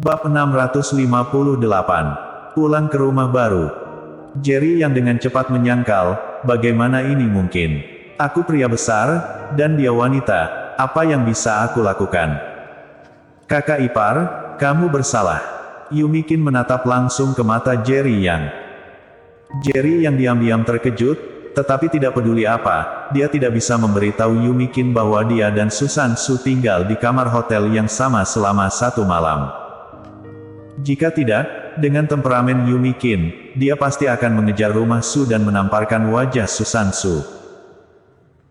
Bab 658. Pulang ke rumah baru. Jerry yang dengan cepat menyangkal, bagaimana ini mungkin? Aku pria besar, dan dia wanita, apa yang bisa aku lakukan? Kakak ipar, kamu bersalah. Yumikin menatap langsung ke mata Jerry yang. Jerry yang diam-diam terkejut, tetapi tidak peduli apa, dia tidak bisa memberitahu Yumikin bahwa dia dan Susan Su tinggal di kamar hotel yang sama selama 1 malam. Jika tidak, dengan temperamen Yumikin, dia pasti akan mengejar rumah Su dan menamparkan wajah Susan Su.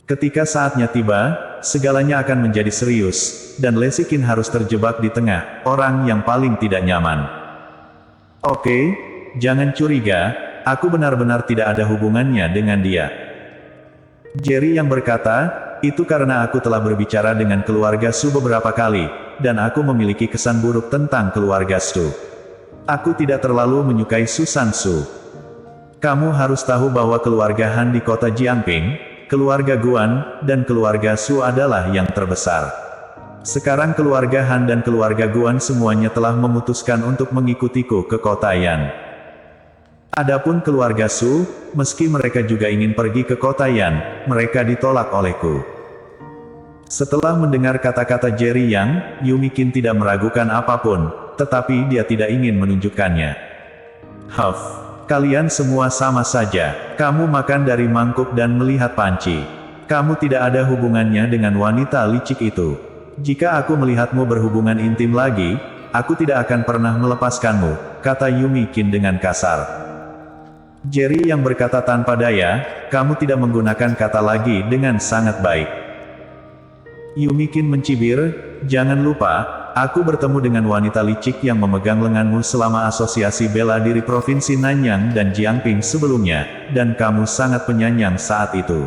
Ketika saatnya tiba, segalanya akan menjadi serius, dan Lesikin harus terjebak di tengah orang yang paling tidak nyaman. Oke, jangan curiga, aku benar-benar tidak ada hubungannya dengan dia. Jerry yang berkata, itu karena aku telah berbicara dengan keluarga Su beberapa kali, dan aku memiliki kesan buruk tentang keluarga Su. Aku tidak terlalu menyukai Susan Su. Kamu harus tahu bahwa keluarga Han di kota Jiangping, keluarga Guan, dan keluarga Su adalah yang terbesar. Sekarang keluarga Han dan keluarga Guan semuanya telah memutuskan untuk mengikutiku ke kota Yan. Adapun keluarga Su, meski mereka juga ingin pergi ke kota Yan, mereka ditolak olehku. Setelah mendengar kata-kata Jerry yang, Yumikin tidak meragukan apapun, tetapi dia tidak ingin menunjukkannya. Huff, kalian semua sama saja, kamu makan dari mangkuk dan melihat panci. Kamu tidak ada hubungannya dengan wanita licik itu. Jika aku melihatmu berhubungan intim lagi, aku tidak akan pernah melepaskanmu, kata Yumikin dengan kasar. Jerry yang berkata tanpa daya, kamu tidak menggunakan kata lagi dengan sangat baik. Yumikin mencibir, jangan lupa, aku bertemu dengan wanita licik yang memegang lenganmu selama asosiasi bela diri Provinsi Nanyang dan Jiangping sebelumnya, dan kamu sangat penyayang saat itu.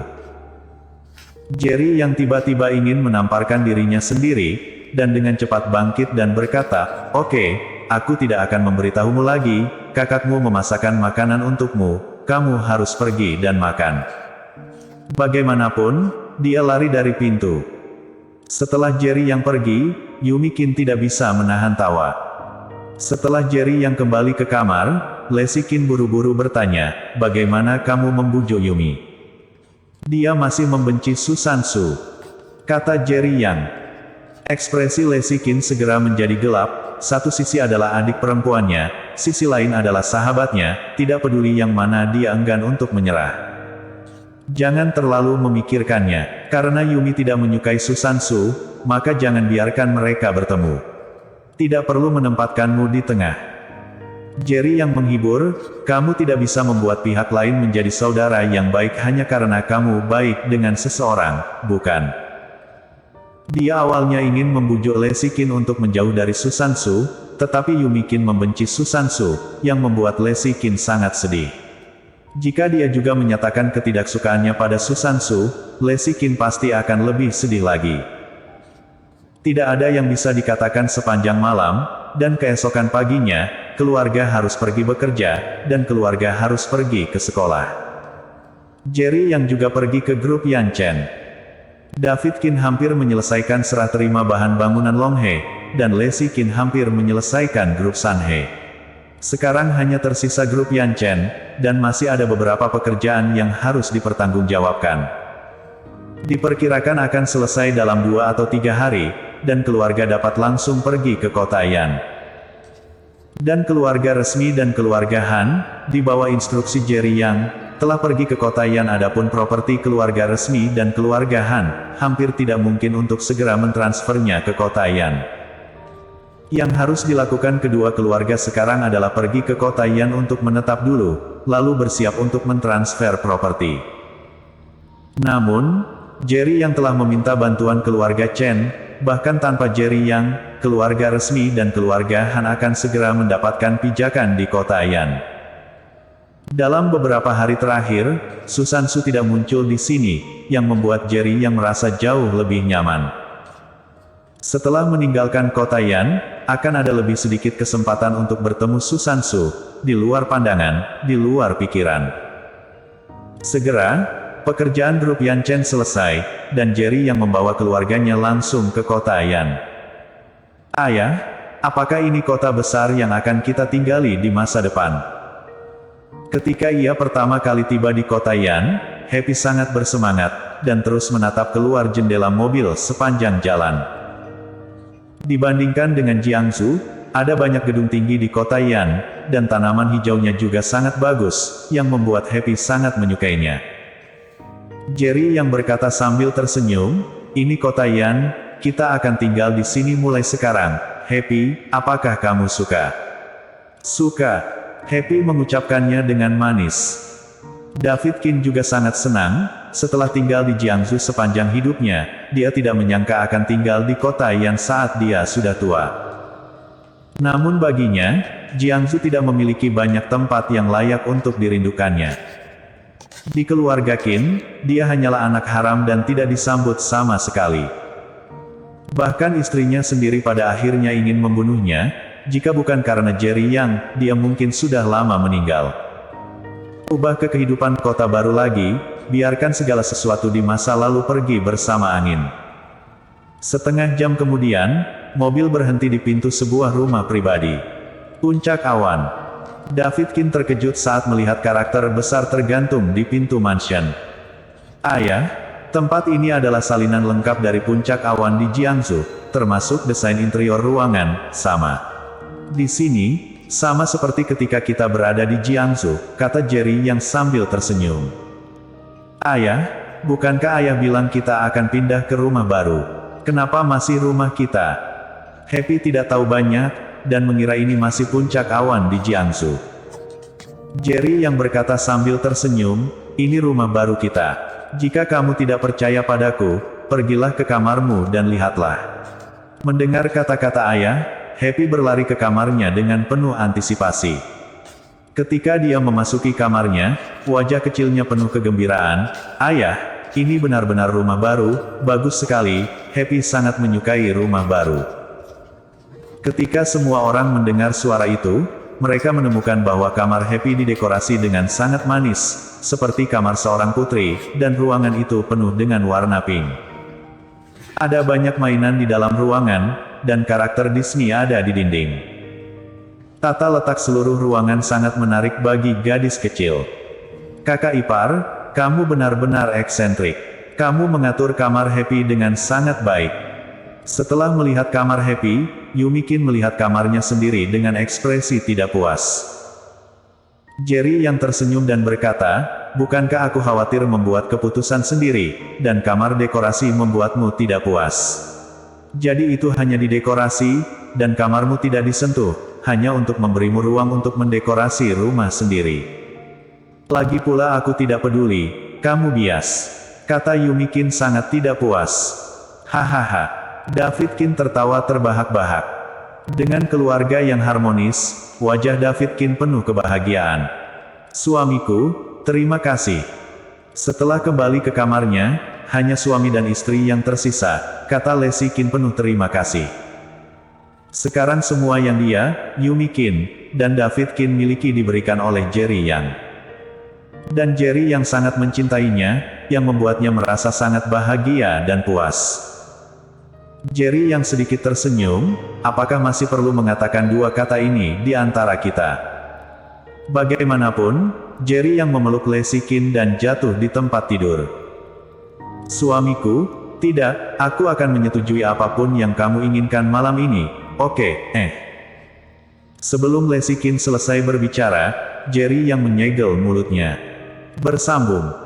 Jerry yang tiba-tiba ingin menamparkan dirinya sendiri, dan dengan cepat bangkit dan berkata, oke, aku tidak akan memberitahumu lagi, kakakmu memasakkan makanan untukmu, kamu harus pergi dan makan. Bagaimanapun, dia lari dari pintu. Setelah Jerry yang pergi, Yumikin tidak bisa menahan tawa. Setelah Jerry yang kembali ke kamar, Lesikin buru-buru bertanya, bagaimana kamu membujuk Yumi? Dia masih membenci Susan Su, kata Jerry yang. Ekspresi Lesikin segera menjadi gelap, satu sisi adalah adik perempuannya, sisi lain adalah sahabatnya, tidak peduli yang mana dia enggan untuk menyerah. Jangan terlalu memikirkannya, karena Yumi tidak menyukai Susan Su, maka jangan biarkan mereka bertemu. Tidak perlu menempatkanmu di tengah. Jerry yang menghibur, kamu tidak bisa membuat pihak lain menjadi saudara yang baik hanya karena kamu baik dengan seseorang, bukan? Dia awalnya ingin membujuk Lesikin untuk menjauh dari Susan Su, tetapi Yumikin membenci Susan Su, yang membuat Lesikin sangat sedih. Jika dia juga menyatakan ketidaksukaannya pada Susan Su, Lesikin pasti akan lebih sedih lagi. Tidak ada yang bisa dikatakan sepanjang malam, dan keesokan paginya, keluarga harus pergi bekerja, dan keluarga harus pergi ke sekolah. Jerry yang juga pergi ke grup Yanchen. David Kin hampir menyelesaikan serah terima bahan bangunan Longhe, dan Lesikin hampir menyelesaikan grup Sanhe. Sekarang hanya tersisa grup Yanchen, dan masih ada beberapa pekerjaan yang harus dipertanggungjawabkan. Diperkirakan akan selesai dalam 2 atau 3 hari, dan keluarga dapat langsung pergi ke kota Yan. Dan keluarga resmi dan keluarga Han, di bawah instruksi Jerry yang, telah pergi ke kota Yan. Adapun properti keluarga resmi dan keluarga Han, hampir tidak mungkin untuk segera mentransfernya ke kota Yan. Yang harus dilakukan kedua keluarga sekarang adalah pergi ke kota Yan untuk menetap dulu, lalu bersiap untuk mentransfer properti. Namun, Jerry yang telah meminta bantuan keluarga Chen, bahkan tanpa Jerry yang, keluarga resmi dan keluarga Han akan segera mendapatkan pijakan di kota Yan. Dalam beberapa hari terakhir, Susan Su tidak muncul di sini, yang membuat Jerry yang merasa jauh lebih nyaman. Setelah meninggalkan kota Yan, akan ada lebih sedikit kesempatan untuk bertemu Susan Su, di luar pandangan, di luar pikiran. Segera, pekerjaan grup Yanchen selesai, dan Jerry yang membawa keluarganya langsung ke kota Yan. Ayah, apakah ini kota besar yang akan kita tinggali di masa depan? Ketika ia pertama kali tiba di kota Yan, Happy sangat bersemangat, dan terus menatap keluar jendela mobil sepanjang jalan. Dibandingkan dengan Jiangsu, ada banyak gedung tinggi di kota Yan, dan tanaman hijaunya juga sangat bagus, yang membuat Happy sangat menyukainya. Jerry yang berkata sambil tersenyum, ini kota Yan, kita akan tinggal di sini mulai sekarang. Happy, apakah kamu suka? Suka. Happy mengucapkannya dengan manis. David Kin juga sangat senang, setelah tinggal di Jiangsu sepanjang hidupnya, dia tidak menyangka akan tinggal di kota Yan saat dia sudah tua. Namun baginya, Jiangsu tidak memiliki banyak tempat yang layak untuk dirindukannya. Di keluarga Qin, dia hanyalah anak haram dan tidak disambut sama sekali. Bahkan istrinya sendiri pada akhirnya ingin membunuhnya, jika bukan karena Jerry Yang, dia mungkin sudah lama meninggal. Ubah ke kehidupan kota baru lagi, biarkan segala sesuatu di masa lalu pergi bersama angin. Setengah jam kemudian, mobil berhenti di pintu sebuah rumah pribadi. Puncak awan. David Kin terkejut saat melihat karakter besar tergantung di pintu mansion. Ayah, tempat ini adalah salinan lengkap dari puncak awan di Jiangsu, termasuk desain interior ruangan, sama. Di sini, sama seperti ketika kita berada di Jiangsu, kata Jerry yang sambil tersenyum. Ayah, bukankah ayah bilang kita akan pindah ke rumah baru? Kenapa masih rumah kita? Happy tidak tahu banyak, dan mengira ini masih puncak awan di Jiangsu. Jerry yang berkata sambil tersenyum, ini rumah baru kita. Jika kamu tidak percaya padaku, pergilah ke kamarmu dan lihatlah. Mendengar kata-kata ayah, Happy berlari ke kamarnya dengan penuh antisipasi. Ketika dia memasuki kamarnya, wajah kecilnya penuh kegembiraan. Ayah, ini benar-benar rumah baru, bagus sekali. Happy sangat menyukai rumah baru. Ketika semua orang mendengar suara itu, mereka menemukan bahwa kamar Happy didekorasi dengan sangat manis, seperti kamar seorang putri, dan ruangan itu penuh dengan warna pink. Ada banyak mainan di dalam ruangan, dan karakter Disney ada di dinding. Tata letak seluruh ruangan sangat menarik bagi gadis kecil. Kakak ipar, kamu benar-benar eksentrik. Kamu mengatur kamar Happy dengan sangat baik. Setelah melihat kamar Happy, Yumi Qin melihat kamarnya sendiri dengan ekspresi tidak puas. Jerry yang tersenyum dan berkata, bukankah aku khawatir membuat keputusan sendiri, dan kamar dekorasi membuatmu tidak puas? Jadi itu hanya didekorasi, dan kamarmu tidak disentuh, hanya untuk memberimu ruang untuk mendekorasi rumah sendiri. Lagi pula aku tidak peduli, kamu bias. Kata Yumi Qin sangat tidak puas. Hahaha. David Qin tertawa terbahak-bahak. Dengan keluarga yang harmonis, wajah David Qin penuh kebahagiaan. Suamiku, terima kasih. Setelah kembali ke kamarnya, hanya suami dan istri yang tersisa, kata Lexi Qin penuh terima kasih. Sekarang semua yang dia, Yumi Qin, dan David Qin miliki diberikan oleh Jerry Yang. Dan Jerry yang sangat mencintainya, yang membuatnya merasa sangat bahagia dan puas. Jerry yang sedikit tersenyum, apakah masih perlu mengatakan dua kata ini di antara kita? Bagaimanapun, Jerry yang memeluk Lexi Qin dan jatuh di tempat tidur. Suamiku, tidak, aku akan menyetujui apapun yang kamu inginkan malam ini, oke, Sebelum Lexi Qin selesai berbicara, Jerry yang menyegel mulutnya. Bersambung.